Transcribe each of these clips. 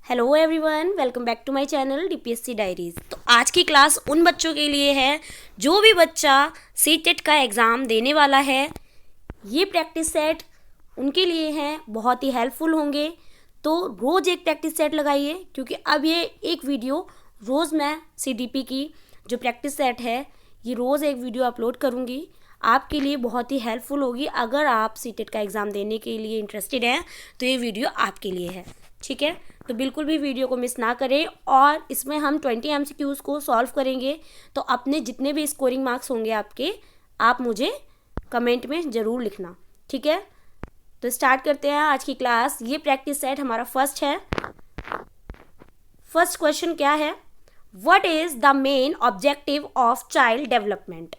Hello everyone, welcome back to my channel DPSC diaries. तो आज की क्लास उन बच्चों के लिए है जो भी बच्चा सीटेट का एग्ज़ाम देने वाला है। ये प्रैक्टिस सेट उनके लिए हैं, बहुत ही हेल्पफुल होंगे। तो रोज़ एक प्रैक्टिस सेट लगाइए, क्योंकि अब ये एक वीडियो रोज़ मैं सीडीपी की जो प्रैक्टिस सेट है ये रोज़ एक वीडियो अपलोड करूँगी। आपके लिए बहुत ही हेल्पफुल होगी। अगर आप सीटेट का एग्ज़ाम देने के लिए इंटरेस्टेड हैं तो ये वीडियो आपके लिए है, ठीक है। तो बिल्कुल भी वीडियो को मिस ना करें। और इसमें हम 20 MCQs को सॉल्व करेंगे। तो अपने जितने भी स्कोरिंग मार्क्स होंगे आपके, आप मुझे कमेंट में ज़रूर लिखना, ठीक है। तो स्टार्ट करते हैं आज की क्लास। ये प्रैक्टिस सेट हमारा फर्स्ट है। फर्स्ट क्वेश्चन क्या है? What is the main objective of child development?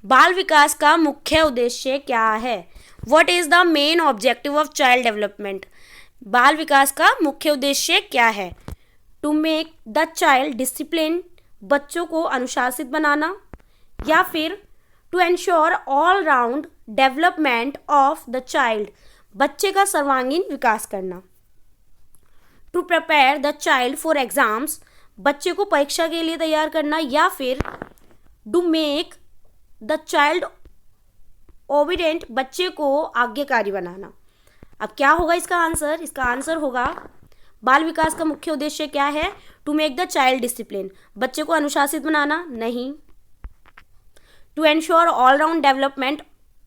बाल विकास का मुख्य उद्देश्य क्या है? What is the main objective of child development? बाल विकास का मुख्य उद्देश्य क्या है? To make the child discipline, बच्चों को अनुशासित बनाना, या फिर to ensure all round development of the child, बच्चे का सर्वांगीण विकास करना। To prepare the child for exams, बच्चे को परीक्षा के लिए तैयार करना, या फिर to make the child obedient, बच्चे को आज्ञाकारी बनाना। अब क्या होगा इसका आंसर? इसका आंसर होगा बाल विकास का मुख्य उद्देश्य क्या है? To make the child discipline, बच्चे को अनुशासित बनाना, नहीं। To ensure all round development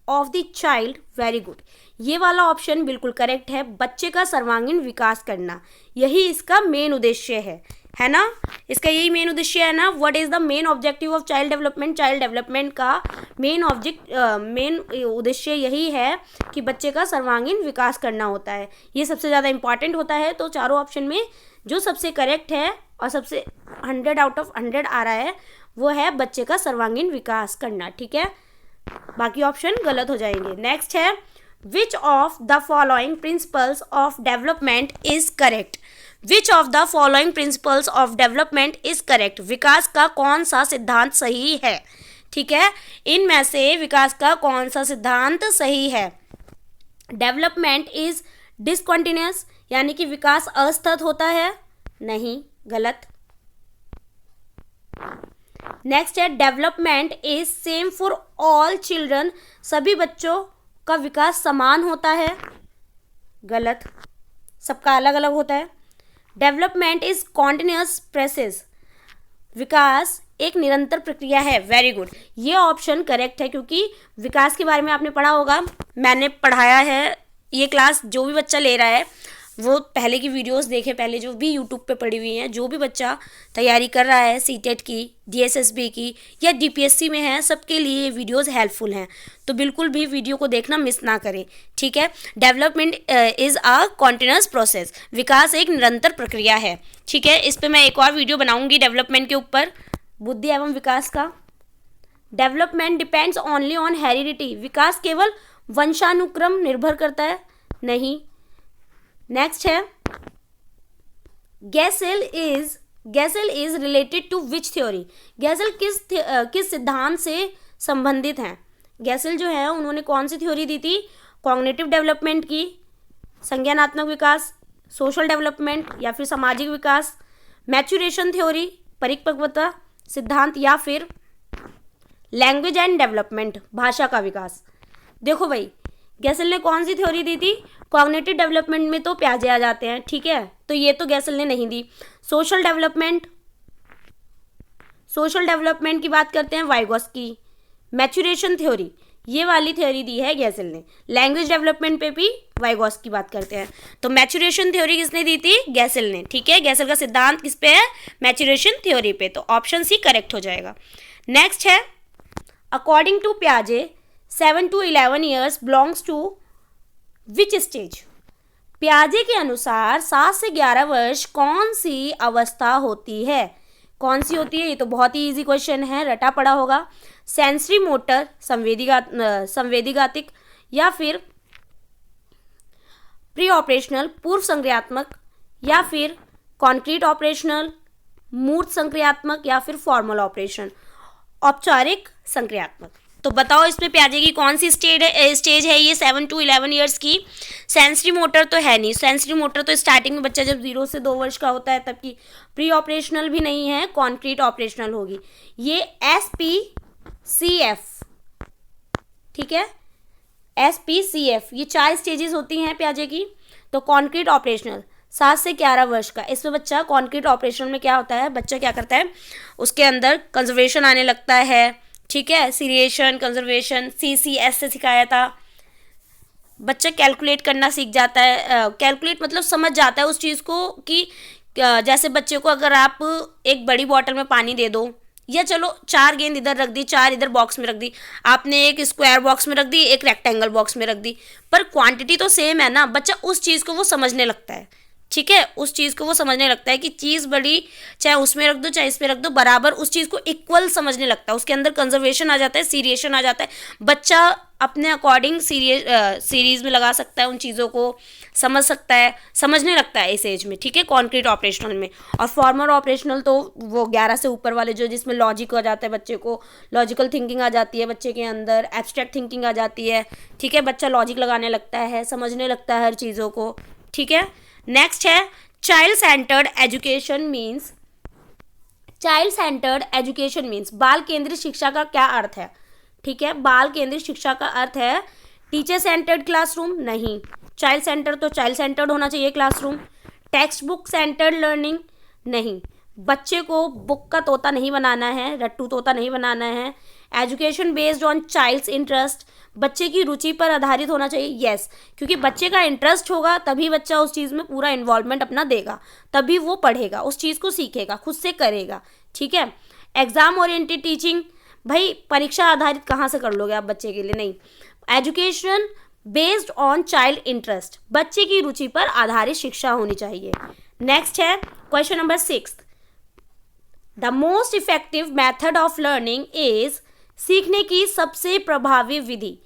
of the child, very good, ये वाला ऑप्शन बिल्कुल करेक्ट है। बच्चे का सर्वांगीण विकास करना, यही इसका मेन उद्देश्य है ना। इसका यही मेन उद्देश्य है ना। What is the main objective of child development? Child development का मेन उद्देश्य यही है कि बच्चे का सर्वांगीण विकास करना होता है। ये सबसे ज़्यादा इंपॉर्टेंट होता है। तो चारों ऑप्शन में जो सबसे करेक्ट है और सबसे 100 आउट ऑफ 100 आ रहा है वो है बच्चे का सर्वांगीण विकास करना, ठीक है। बाकी ऑप्शन गलत हो जाएंगे। नेक्स्ट है, which of the following principles of development is correct? Which of the following principles of development is correct? विकास का कौन सा सिद्धांत सही है, ठीक है। इनमें से विकास का कौन सा सिद्धांत सही है? डेवलपमेंट इज डिसकंटिन्यूअस, यानी कि विकास असतत होता है, नहीं, गलत। नेक्स्ट है, development is same for all children, सभी बच्चों का विकास समान होता है, गलत, सबका अलग अलग होता है। डेवलपमेंट इज कॉन्टिन्यूअस प्रोसेस, विकास एक निरंतर प्रक्रिया है, वेरी गुड, ये ऑप्शन करेक्ट है। क्योंकि विकास के बारे में आपने पढ़ा होगा, मैंने पढ़ाया है। ये क्लास जो भी बच्चा ले रहा है वो पहले की वीडियोस देखे, पहले जो भी यूट्यूब पे पड़ी हुई हैं। जो भी बच्चा तैयारी कर रहा है सीटेट की, डीएसएसबी की या डीपीएससी में है, सबके लिए ये वीडियोस हेल्पफुल हैं। तो बिल्कुल भी वीडियो को देखना मिस ना करें, ठीक है। Development is a continuous process, विकास एक निरंतर प्रक्रिया है, ठीक है। इस पर मैं एक और वीडियो बनाऊंगी डेवलपमेंट के ऊपर, बुद्धि एवं विकास का। Development depends only on heredity, विकास केवल वंशानुक्रम निर्भर करता है, नहीं। नेक्स्ट है, Gesell is related to which theory? Gesell किस सिद्धांत से संबंधित हैं? गैसेल जो है उन्होंने कौन सी थ्योरी दी थी? कॉग्निटिव डेवलपमेंट की, संज्ञानात्मक विकास, सोशल डेवलपमेंट, या फिर सामाजिक विकास, मैच्यूरेशन थ्योरी, परिपक्वता सिद्धांत, या फिर लैंग्वेज एंड डेवलपमेंट, भाषा का विकास। देखो भाई, गैसेल ने कौन सी थ्योरी दी थी? कॉग्निटिव डेवलपमेंट में तो प्याजे आ जाते हैं, ठीक है, तो ये तो गैसेल ने नहीं दी। सोशल डेवलपमेंट की बात करते हैं, वाइगोस्की। मैच्यूरेशन थ्योरी, ये वाली थ्योरी दी है गैसेल ने। लैंग्वेज डेवलपमेंट पे भी वाइगोस्की की बात करते हैं। तो मैच्यूरेशन थ्योरी किसने दी थी? गैसेल ने, ठीक है। गैसेल का सिद्धांत किस पे है? मैच्यूरेशन थ्योरी पे। तो ऑप्शन सी करेक्ट हो जाएगा। नेक्स्ट है, अकॉर्डिंग टू प्याजे 7 to 11 years belongs to which stage? प्याजे के अनुसार 7 से 11 वर्ष कौन सी अवस्था होती है? कौन सी होती है? ये तो बहुत ही इजी क्वेश्चन है, रटा पड़ा होगा। सेंसरी मोटर, संवेदीगातिक, या फिर प्री ऑपरेशनल, पूर्व संक्रियात्मक, या फिर कॉन्क्रीट ऑपरेशनल, मूर्त संक्रियात्मक, या फिर फॉर्मल ऑपरेशन, औपचारिक संक्रियात्मक। तो बताओ इसमें प्याजे की कौन सी स्टेज है ये 7 to 11 ईयर्स की? सेंसरी मोटर तो है नहीं, सेंसरी मोटर तो स्टार्टिंग में बच्चा जब 0 से 2 वर्ष का होता है तब की। प्री ऑपरेशनल भी नहीं है, कॉन्क्रीट ऑपरेशनल होगी ये। SPCF, ठीक है, SPCF, ये 4 स्टेजेस होती हैं प्याजे की। तो कॉन्क्रीट ऑपरेशनल 7 से 11 वर्ष का, इसमें बच्चा कॉन्क्रीट ऑपरेशनल में क्या होता है, बच्चा क्या करता है, उसके अंदर कंजर्वेशन आने लगता है, ठीक है, सीरिएशन, कंजर्वेशन, CCS से सिखाया था। बच्चा कैलकुलेट करना सीख जाता है, कैलकुलेट मतलब समझ जाता है उस चीज़ को कि जैसे बच्चे को अगर आप एक बड़ी बॉटल में पानी दे दो, या चलो 4 गेंद इधर रख दी, 4 इधर बॉक्स में रख दी, आपने एक स्क्वायर बॉक्स में रख दी, एक रेक्टेंगल बॉक्स में रख दी, पर क्वांटिटी तो सेम है ना, बच्चा उस चीज़ को वो समझने लगता है, ठीक है, उस चीज़ को वो समझने लगता है कि चीज़ बड़ी, चाहे उसमें रख दो चाहे इसमें रख दो, बराबर उस चीज़ को इक्वल समझने लगता है, उसके अंदर कंजर्वेशन आ जाता है, सीरिएशन आ जाता है। बच्चा अपने अकॉर्डिंग सीरीज में लगा सकता है, उन चीज़ों को समझ सकता है, समझने लगता है इस एज में, ठीक है, कॉन्क्रीट ऑपरेशनल में। और फॉर्मल ऑपरेशनल तो वो 11 से ऊपर वाले जो, जिसमें लॉजिक आ जाता है, बच्चे को लॉजिकल थिंकिंग आ जाती है, बच्चे के अंदर एब्स्ट्रैक्ट थिंकिंग आ जाती है, ठीक है, बच्चा लॉजिक लगाने लगता है, समझने लगता है हर चीज़ों को, ठीक है। नेक्स्ट है child centred education means, child centred education means बाल केंद्रित शिक्षा का क्या अर्थ है, ठीक है, बाल केंद्रित शिक्षा का अर्थ है टीचर सेंटर्ड क्लासरूम, नहीं, चाइल्ड सेंटर तो चाइल्ड सेंटर्ड होना चाहिए classroom. Text book centred learning, नहीं, बच्चे को बुक का तोता नहीं बनाना है, रट्टू तोता नहीं बनाना है। Education based on child's interest, बच्चे की रुचि पर आधारित होना चाहिए, यस, क्योंकि बच्चे का इंटरेस्ट होगा तभी बच्चा उस चीज़ में पूरा इन्वॉल्वमेंट अपना देगा, तभी वो पढ़ेगा, उस चीज़ को सीखेगा, खुद से करेगा, ठीक है। एग्जाम ओरिएंटेड टीचिंग, भाई परीक्षा आधारित कहाँ से कर लोगे आप बच्चे के लिए, नहीं। Education based on child interest, बच्चे की रुचि पर आधारित शिक्षा होनी चाहिए। नेक्स्ट है question number 6, the most effective method of learning is, सीखने की सबसे प्रभावी विधि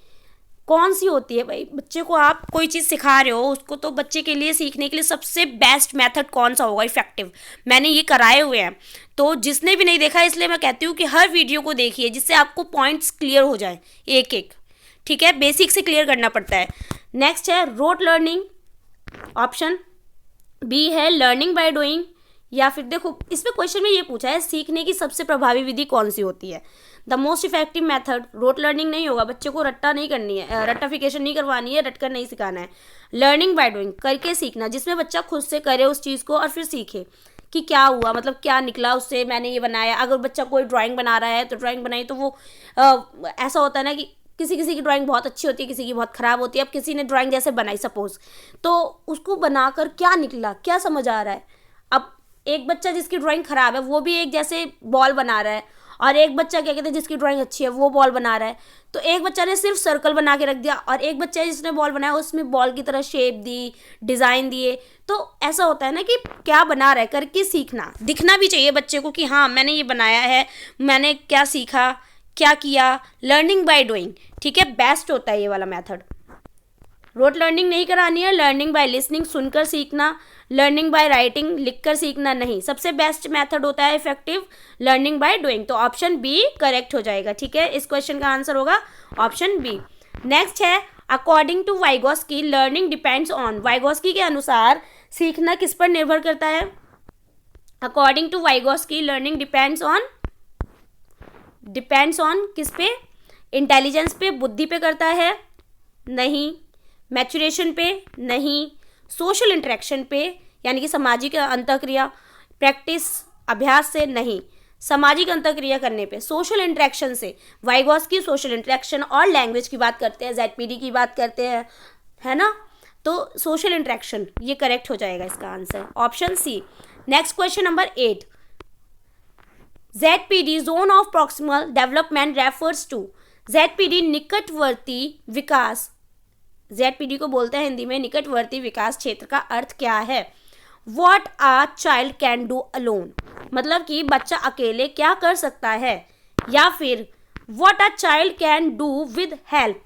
कौन सी होती है? भाई बच्चे को आप कोई चीज़ सिखा रहे हो, उसको तो बच्चे के लिए सीखने के लिए सबसे बेस्ट मेथड कौन सा होगा इफेक्टिव? मैंने ये कराए हुए हैं, तो जिसने भी नहीं देखा, इसलिए मैं कहती हूँ कि हर वीडियो को देखिए, जिससे आपको पॉइंट्स क्लियर हो जाए एक एक, ठीक है, बेसिक से क्लियर करना पड़ता है। नेक्स्ट है रोट लर्निंग, ऑप्शन बी है लर्निंग बाय डूइंग, या फिर देखो इसमें क्वेश्चन में ये पूछा है सीखने की सबसे प्रभावी विधि कौन सी होती है। The most effective method, rote learning नहीं होगा, बच्चे को रट्टा नहीं करनी है, रट्टाफिकेशन नहीं करवानी है, रटकर नहीं सिखाना है। लर्निंग बाय डूइंग, करके सीखना, जिसमें बच्चा खुद से करे उस चीज़ को और फिर सीखे कि क्या हुआ, मतलब क्या निकला उससे, मैंने ये बनाया। अगर बच्चा कोई ड्राइंग बना रहा है तो ड्राइंग बनाई तो वो ऐसा होता है ना कि किसी किसी की ड्राइंग बहुत अच्छी होती है, किसी की बहुत ख़राब होती है। अब किसी ने ड्राइंग जैसे बनाई सपोज, तो उसको बनाकर क्या निकला, क्या समझ आ रहा है। अब एक बच्चा जिसकी ड्राइंग ख़राब है वो भी एक जैसे बॉल बना रहा है, और एक बच्चा क्या कहते हैं जिसकी ड्राइंग अच्छी है वो बॉल बना रहा है। तो एक बच्चा ने सिर्फ सर्कल बना के रख दिया, और एक बच्चा है जिसने बॉल बनाया उसमें बॉल की तरह शेप दी, डिज़ाइन दिए। तो ऐसा होता है ना कि क्या बना रहा है, करके सीखना, दिखना भी चाहिए बच्चे को कि हाँ मैंने ये बनाया है, मैंने क्या सीखा, क्या किया। लर्निंग बाय डूइंग, ठीक है, बेस्ट होता है ये वाला मेथड। रोट लर्निंग नहीं करानी है, लर्निंग बाय लिसनिंग, सुनकर सीखना। लर्निंग बाय राइटिंग, लिखकर सीखना नहीं। सबसे बेस्ट मेथड होता है इफेक्टिव लर्निंग बाय डूइंग, तो ऑप्शन बी करेक्ट हो जाएगा, ठीक है। इस क्वेश्चन का आंसर होगा ऑप्शन बी। नेक्स्ट है according to Vygotsky learning depends on, Vygotsky के अनुसार सीखना किस पर निर्भर करता है? According to Vygotsky learning depends on किस पे? इंटेलिजेंस पे, बुद्धि पे करता है? नहीं। मैचुरेशन पे? नहीं। सोशल इंटरेक्शन पे, यानी कि सामाजिक अंतःक्रिया, प्रैक्टिस, अभ्यास से? नहीं। सामाजिक अंतःक्रिया करने पे, सोशल इंटरेक्शन से। वाइगोस्की सोशल इंटरेक्शन और लैंग्वेज की बात करते हैं, ZPD की बात करते हैं, है ना, तो सोशल इंटरेक्शन ये करेक्ट हो जाएगा इसका answer, option C. Next question number 8, ZPD zone of proximal development refers to, ZPD निकटवर्ती विकास, ZPD को बोलते हैं हिंदी में निकटवर्ती विकास क्षेत्र का अर्थ क्या है? What a child can do alone, मतलब कि बच्चा अकेले क्या कर सकता है, या फिर What a child can do with help,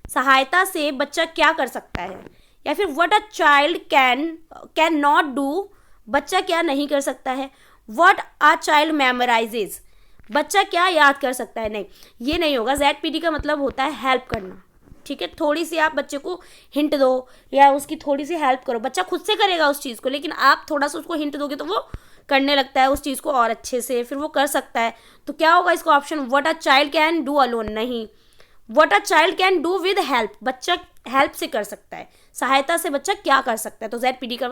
सहायता से बच्चा क्या कर सकता है, या फिर What a child can not do, बच्चा क्या नहीं कर सकता है। What a child memorizes, बच्चा क्या याद कर सकता है, नहीं ये नहीं होगा। ZPD का मतलब होता है हेल्प करना, ठीक है। थोड़ी सी आप बच्चे को हिंट दो या उसकी थोड़ी सी हेल्प करो, बच्चा खुद से करेगा उस चीज़ को, लेकिन आप थोड़ा सा उसको हिंट दोगे तो वो करने लगता है उस चीज़ को और अच्छे से, फिर वो कर सकता है। तो क्या होगा इसका option, what a child can do alone, नहीं, what a child can do with help, बच्चा हेल्प से कर सकता है, सहायता से बच्चा क्या कर सकता है। तो ZPD का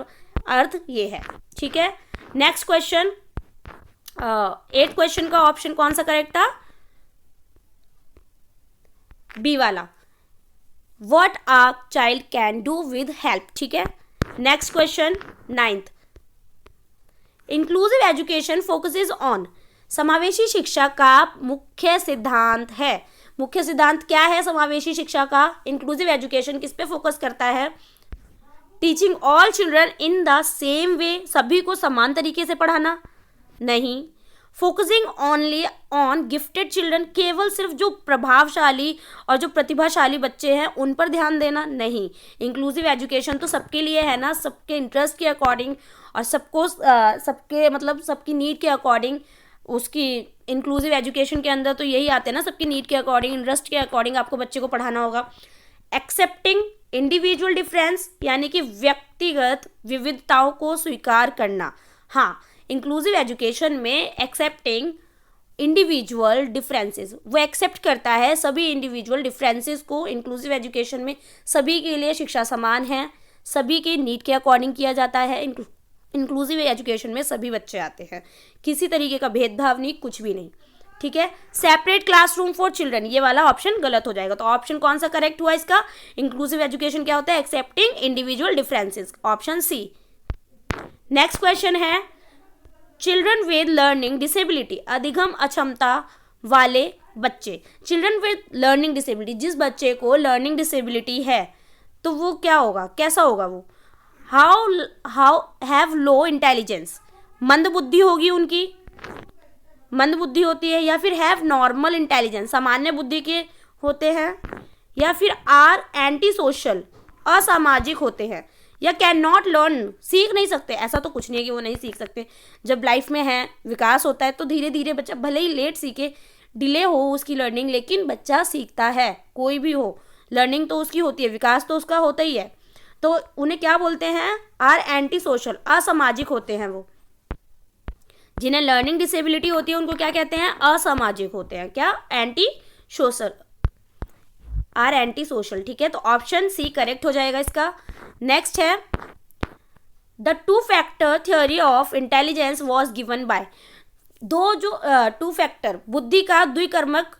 अर्थ ये है, ठीक है। नेक्स्ट क्वेश्चन, 8th क्वेश्चन का ऑप्शन कौन सा करेक्ट था, बी वाला, what a child can do with help, ठीक है। Next question 9th, inclusive education focuses on, समावेशी शिक्षा का मुख्य सिद्धांत है। मुख्य सिद्धांत क्या है समावेशी शिक्षा का, इंक्लूसिव एजुकेशन किस पे फोकस करता है, teaching all children in the same way, सभी को समान तरीके से पढ़ाना, नहीं, focusing only on gifted children, केवल सिर्फ जो प्रभावशाली और जो प्रतिभाशाली बच्चे हैं उन पर ध्यान देना, नहीं, इंक्लूसिव एजुकेशन तो सबके लिए है ना, सबके इंटरेस्ट के अकॉर्डिंग और सबको सबके मतलब सबकी नीड के अकॉर्डिंग, उसकी इंक्लूसिव एजुकेशन के अंदर तो यही आते हैं ना, सबकी नीड के अकॉर्डिंग, इंटरेस्ट के अकॉर्डिंग आपको बच्चे को पढ़ाना होगा। एक्सेप्टिंग इंडिविजुअल डिफरेंस, यानी कि व्यक्तिगत विविधताओं को स्वीकार करना, हाँ, इंक्लूसिव एजुकेशन में एक्सेप्टिंग इंडिविजुअल डिफरेंसेस, वो एक्सेप्ट करता है सभी इंडिविजुअल डिफरेंसेस को। इंक्लूसिव एजुकेशन में सभी के लिए शिक्षा समान है, सभी के नीड के अकॉर्डिंग किया जाता है। इंक्लूसिव एजुकेशन में सभी बच्चे आते हैं, किसी तरीके का भेदभाव नहीं, कुछ भी नहीं, ठीक है। सेपरेट क्लासरूम फॉर चिल्ड्रन, ये वाला ऑप्शन गलत हो जाएगा। तो ऑप्शन कौन सा करेक्ट हुआ इसका, इंक्लूसिव एजुकेशन क्या होता है, accepting individual differences, option C. Next question है, चिल्ड्रन विद लर्निंग डिसेबिलिटी, अधिगम अक्षमता वाले बच्चे, चिल्ड्रन विद लर्निंग डिसेबिलिटी, जिस बच्चे को लर्निंग डिसेबिलिटी है तो वो क्या होगा, कैसा होगा वो, हाउ हैव लो इंटेलिजेंस, मंद बुद्धि होगी उनकी, मंद बुद्धि होती है, या फिर हैव नॉर्मल इंटेलिजेंस, सामान्य बुद्धि के होते हैं, या फिर आर एंटी सोशल, असामाजिक होते हैं, या कैन नॉट लर्न, सीख नहीं सकते। ऐसा तो कुछ नहीं है कि वो नहीं सीख सकते, जब लाइफ में है विकास होता है तो धीरे धीरे बच्चा भले ही लेट सीखे, डिले हो उसकी लर्निंग, लेकिन बच्चा सीखता है, कोई भी हो लर्निंग तो उसकी होती है, विकास तो उसका होता ही है। तो उन्हें क्या बोलते हैं, आर एंटी सोशल, असामाजिक होते हैं वो, जिन्हें लर्निंग डिसेबिलिटी होती है उनको क्या कहते हैं, असामाजिक होते हैं, क्या, anti social, are anti social, ठीक है। तो ऑप्शन सी करेक्ट हो जाएगा इसका। नेक्स्ट है, the two factor theory of intelligence was given by, दो जो टू फैक्टर बुद्धि का द्विकर्मक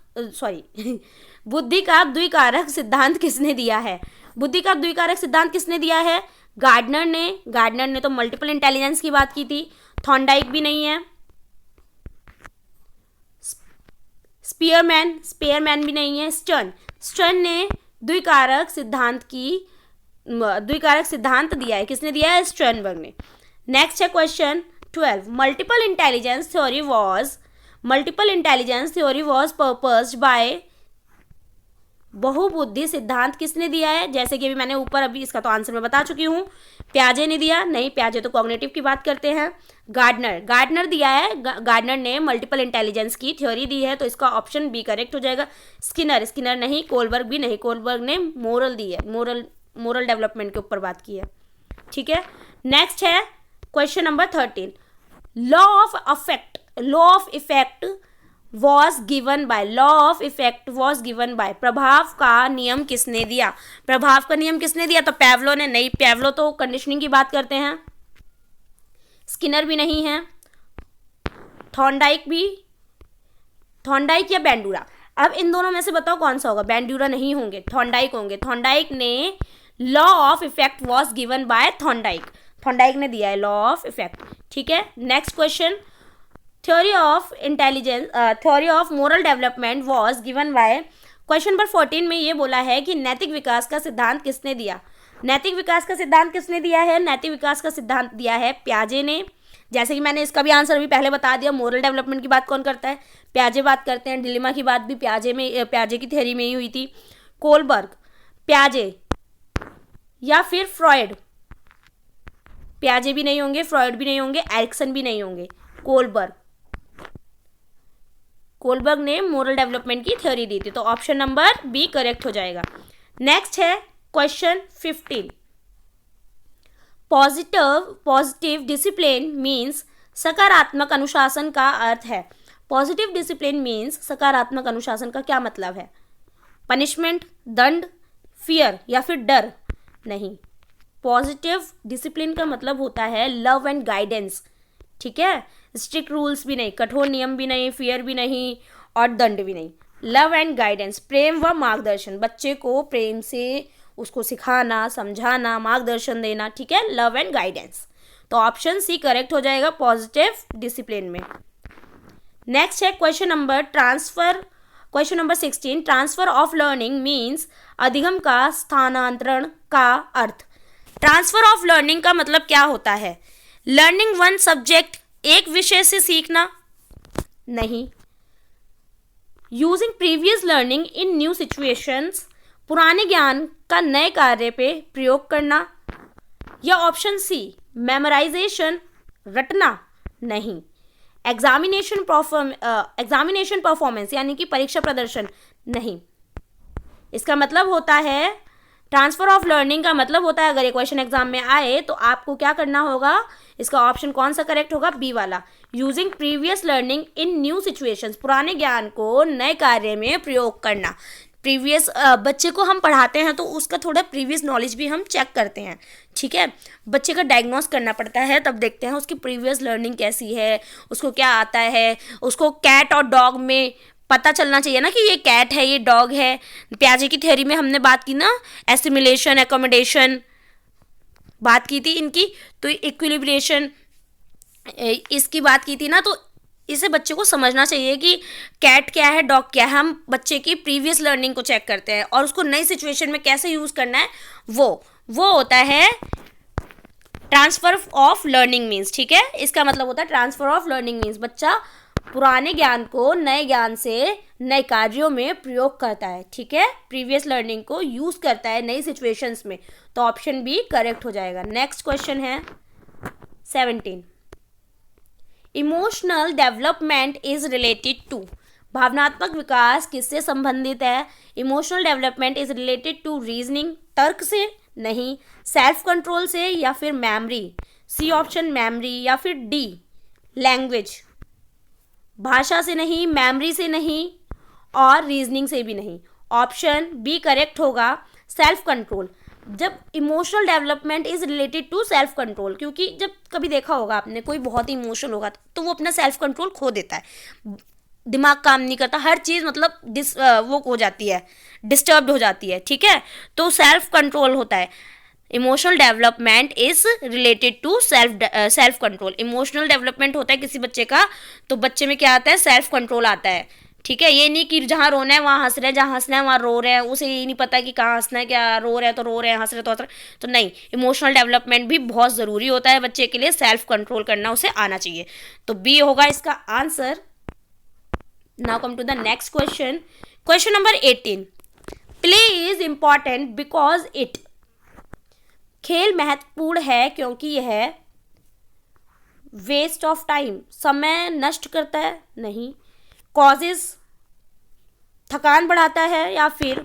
बुद्धि का द्विकारक सिद्धांत किसने दिया है, बुद्धि का द्विकारक सिद्धांत किसने दिया है, गार्डनर ने तो मल्टीपल इंटेलिजेंस की बात की थी, थॉर्नडाइक भी नहीं है, स्पीयरमैन भी नहीं है, स्टर्न ने द्विकारक सिद्धांत दिया है, किसने दिया है, स्टर्नबर्ग ने। नेक्स्ट है question 12, multiple intelligence theory was purposed by, बहुबुद्धि सिद्धांत किसने दिया है, जैसे कि अभी मैंने ऊपर अभी इसका तो आंसर मैं बता चुकी हूँ, प्याजे ने दिया, नहीं प्याजे तो कॉग्निटिव की बात करते हैं, गार्डनर दिया है, गार्डनर ने मल्टीपल इंटेलिजेंस की थ्योरी दी है, तो इसका ऑप्शन बी करेक्ट हो जाएगा। स्किनर नहीं, कोलबर्ग भी नहीं, कोलबर्ग ने मोरल दी है, मोरल डेवलपमेंट के ऊपर बात की है, ठीक है। नेक्स्ट है question number 13, law of effect was given by, प्रभाव का नियम किसने दिया, तो पैवलो ने, नहीं पैवलो तो कंडीशनिंग की बात करते हैं, स्किनर भी नहीं है, थॉर्नडाइक या बैंडूरा, अब इन दोनों में से बताओ कौन सा होगा, बैंडूरा नहीं होंगे, थॉर्नडाइक होंगे, थॉर्नडाइक ने law of effect was given by Thorndike ने दिया है लॉ ऑफ इफेक्ट, ठीक है। Next question, theory of moral development was given by, question number 14 में ये बोला है कि नैतिक विकास का सिद्धांत किसने दिया है, नैतिक विकास का सिद्धांत दिया है प्याजे ने, जैसे कि मैंने इसका भी आंसर अभी पहले बता दिया, मोरल डेवलपमेंट की बात कौन करता है, प्याजे बात करते हैं, डिलेमा की बात भी प्याजे की थ्योरी में ही हुई थी, कोलबर्ग, प्याजे या फिर फ्रॉयड, प्याजे भी नहीं होंगे, फ्रॉयड भी नहीं होंगे, एरिक्सन भी नहीं होंगे, कोलबर्ग, कोलबर्ग ने मोरल डेवलपमेंट की थ्योरी दी थी, तो ऑप्शन नंबर बी करेक्ट हो जाएगा। नेक्स्ट है क्वेश्चन 15। पॉजिटिव डिसिप्लिन मीन्स सकारात्मक अनुशासन का अर्थ है। पॉजिटिव डिसिप्लिन मीन्स सकारात्मक अनुशासन का क्या मतलब है? पनिशमेंट, दंड, फियर या फिर डर? नहीं, पॉजिटिव डिसिप्लिन का मतलब होता है लव एंड गाइडेंस। ठीक है, स्ट्रिक्ट रूल्स भी नहीं, कठोर नियम भी नहीं, फियर भी नहीं और दंड भी नहीं। लव एंड गाइडेंस, प्रेम व मार्गदर्शन, बच्चे को प्रेम से उसको सिखाना, समझाना, मार्गदर्शन देना। ठीक है, लव एंड गाइडेंस। तो ऑप्शन सी करेक्ट हो जाएगा पॉजिटिव डिसिप्लिन में। नेक्स्ट है question number 16। Transfer of learning means अधिगम का स्थानांतरण का अर्थ। ट्रांसफर ऑफ लर्निंग का मतलब क्या होता है? लर्निंग वन सब्जेक्ट, एक विषय से सीखना? नहीं। यूजिंग प्रीवियस लर्निंग इन न्यू सिचुएशंस, पुराने ज्ञान का नए कार्य पे प्रयोग करना? या ऑप्शन सी मेमोराइजेशन, रटना? नहीं। एग्जामिनेशन परफॉर्मेंस यानी कि परीक्षा प्रदर्शन? नहीं। इसका मतलब होता है, ट्रांसफर ऑफ लर्निंग का मतलब होता है, अगर ये क्वेश्चन एग्जाम में आए तो आपको क्या करना होगा, इसका ऑप्शन कौन सा करेक्ट होगा? बी वाला, यूजिंग प्रीवियस लर्निंग इन न्यू सिचुएशंस, पुराने ज्ञान को नए कार्य में प्रयोग करना। प्रीवियस बच्चे को हम पढ़ाते हैं तो उसका थोड़ा प्रीवियस नॉलेज भी हम चेक करते हैं। ठीक है, बच्चे का डायग्नोस करना पड़ता है, तब देखते हैं उसकी प्रीवियस लर्निंग कैसी है, उसको क्या आता है। उसको कैट और डॉग में पता चलना चाहिए ना कि ये कैट है, ये डॉग है। पियाजे की थ्योरी में हमने बात की ना, एसिमिलेशन, एकोमोडेशन बात की थी इनकी, तो इक्विलिब्रेशन इसकी बात की थी ना। तो इसे बच्चे को समझना चाहिए कि कैट क्या है, डॉग क्या है। हम बच्चे की प्रीवियस लर्निंग को चेक करते हैं और उसको नई सिचुएशन में कैसे यूज़ करना है, वो होता है ट्रांसफर ऑफ लर्निंग मीन्स। ठीक है, इसका मतलब होता है ट्रांसफर ऑफ लर्निंग मीन्स बच्चा पुराने ज्ञान को नए ज्ञान से नए कार्यों में प्रयोग करता है। ठीक है, प्रीवियस लर्निंग को यूज़ करता है नई सिचुएशंस में, तो ऑप्शन बी करेक्ट हो जाएगा। नेक्स्ट क्वेश्चन है 17। Emotional development is related to, भावनात्मक विकास किससे संबंधित है? Emotional development is related to reasoning, तर्क से? नहीं। सेल्फ कंट्रोल से या फिर मेमोरी? सी ऑप्शन मेमोरी या फिर डी लैंग्वेज। भाषा से नहीं, मेमोरी से नहीं और रीजनिंग से भी नहीं। ऑप्शन बी करेक्ट होगा, सेल्फ कंट्रोल। जब emotional development is related to self control, क्योंकि जब कभी देखा होगा आपने कोई बहुत ही इमोशनल होगा तो वो अपना सेल्फ कंट्रोल खो देता है, दिमाग काम नहीं करता, हर चीज़ मतलब वो हो जाती है, डिस्टर्ब्ड हो जाती है। ठीक है, तो सेल्फ कंट्रोल होता है। Emotional development is related to self control. Emotional development होता है किसी बच्चे का तो बच्चे में क्या आता है? सेल्फ कंट्रोल आता है। ठीक है, ये नहीं कि जहाँ रोना है वहाँ हंस रहे हैं, जहाँ हंसना है वहाँ रो रहे हैं, उसे ये नहीं पता कि कहाँ हंसना है, क्या रो रहे हैं तो रो रहे हैं, हंस रहे तो हंस रहे, तो नहीं। इमोशनल डेवलपमेंट भी बहुत ज़रूरी होता है बच्चे के लिए, सेल्फ कंट्रोल करना उसे आना चाहिए, तो बी होगा इसका answer. Now come to the next question, question number 18। Play is important because it, खेल महत्वपूर्ण है क्योंकि यह वेस्ट ऑफ टाइम, समय नष्ट करता है? नहीं। कॉजेज, थकान बढ़ाता है या फिर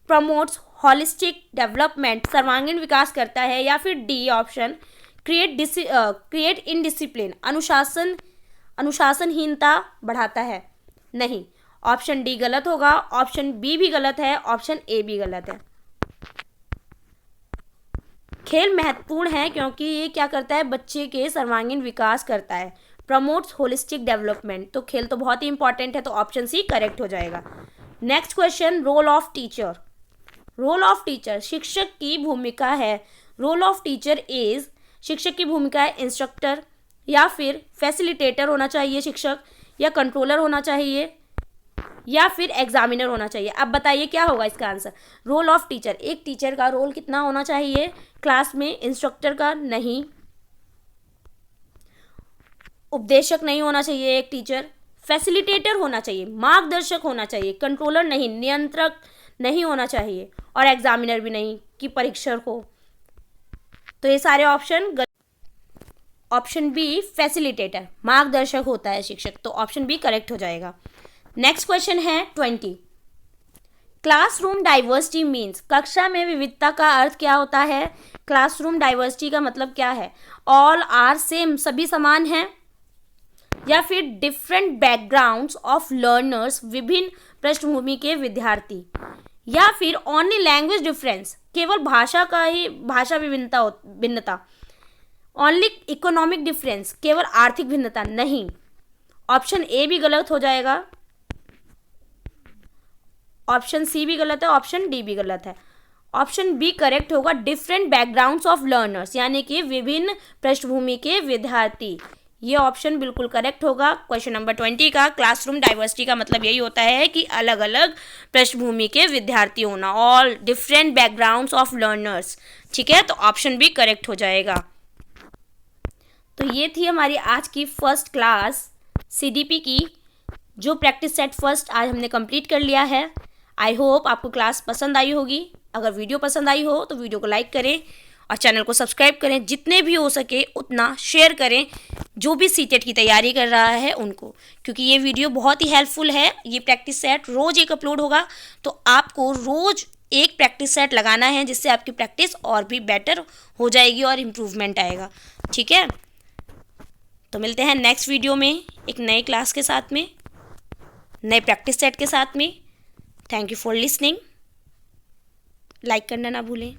प्रमोट्स होलिस्टिक डेवलपमेंट, सर्वांगीण विकास करता है? या फिर डी ऑप्शन क्रिएट इनडिसिप्लिन, अनुशासनहीनता बढ़ाता है? नहीं। ऑप्शन डी गलत होगा, ऑप्शन बी भी गलत है, ऑप्शन ए भी गलत है। खेल महत्वपूर्ण है क्योंकि ये क्या करता है? बच्चे के सर्वांगीण विकास करता है, प्रमोट्स होलिस्टिक डेवलपमेंट, तो खेल तो बहुत ही इंपॉर्टेंट है, तो ऑप्शन सी करेक्ट हो जाएगा। Next question, role of teacher. Role of teacher, शिक्षक की भूमिका है। रोल ऑफ टीचर इज, शिक्षक की भूमिका है इंस्ट्रक्टर या फिर फैसिलिटेटर होना चाहिए शिक्षक, या कंट्रोलर होना चाहिए, या फिर एग्जामिनर होना चाहिए। अब बताइए क्या होगा इसका आंसर? रोल ऑफ टीचर, एक टीचर का रोल कितना होना चाहिए क्लास में? इंस्ट्रक्टर का? नहीं। उपदेशक नहीं होना चाहिए एक टीचर, फैसिलिटेटर होना चाहिए, मार्गदर्शक होना चाहिए, कंट्रोलर नहीं, नियंत्रक नहीं होना चाहिए, और एग्जामिनर भी नहीं कि परीक्षक हो। तो ये सारे ऑप्शन ऑप्शन बी फैसिलिटेटर, मार्गदर्शक होता है शिक्षक, तो ऑप्शन बी करेक्ट हो जाएगा। नेक्स्ट क्वेश्चन है 20। क्लासरूम डाइवर्सिटी मीन्स, कक्षा में विविधता का अर्थ क्या होता है? क्लासरूम डाइवर्सिटी का मतलब क्या है? ऑल आर सेम, सभी समान हैं, या फिर डिफरेंट बैकग्राउंड्स ऑफ लर्नर्स, विभिन्न पृष्ठभूमि के विद्यार्थी, या फिर ओनली लैंग्वेज डिफरेंस, केवल भाषा का ही भाषा भिन्नता, ओनली इकोनॉमिक डिफरेंस, केवल आर्थिक भिन्नता? नहीं, ऑप्शन ए भी गलत हो जाएगा, ऑप्शन सी भी गलत है, ऑप्शन डी भी गलत है। ऑप्शन बी करेक्ट होगा, डिफरेंट बैकग्राउंड्स ऑफ लर्नर्स, यानी कि विभिन्न पृष्ठभूमि के विद्यार्थी। ये ऑप्शन बिल्कुल करेक्ट होगा। क्वेश्चन नंबर 20 का क्लासरूम डाइवर्सिटी का मतलब यही होता है कि अलग अलग पृष्ठभूमि के विद्यार्थी होना, all different backgrounds of learners. ठीक है, तो ऑप्शन बी करेक्ट हो जाएगा। तो ये थी हमारी आज की फर्स्ट क्लास CDP की, जो प्रैक्टिस सेट फर्स्ट आज हमने कंप्लीट कर लिया है। आई होप आपको क्लास पसंद आई होगी। अगर वीडियो पसंद आई हो तो वीडियो को लाइक करें और चैनल को सब्सक्राइब करें, जितने भी हो सके उतना शेयर करें जो भी CTET की तैयारी कर रहा है उनको, क्योंकि ये वीडियो बहुत ही हेल्पफुल है। ये प्रैक्टिस सेट रोज़ एक अपलोड होगा, तो आपको रोज़ एक प्रैक्टिस सेट लगाना है, जिससे आपकी प्रैक्टिस और भी बेटर हो जाएगी और इम्प्रूवमेंट आएगा। ठीक है, तो मिलते हैं नेक्स्ट वीडियो में एक नए क्लास के साथ में, नए प्रैक्टिस सेट के साथ में। Thank you for listening. Like करना ना भूलें।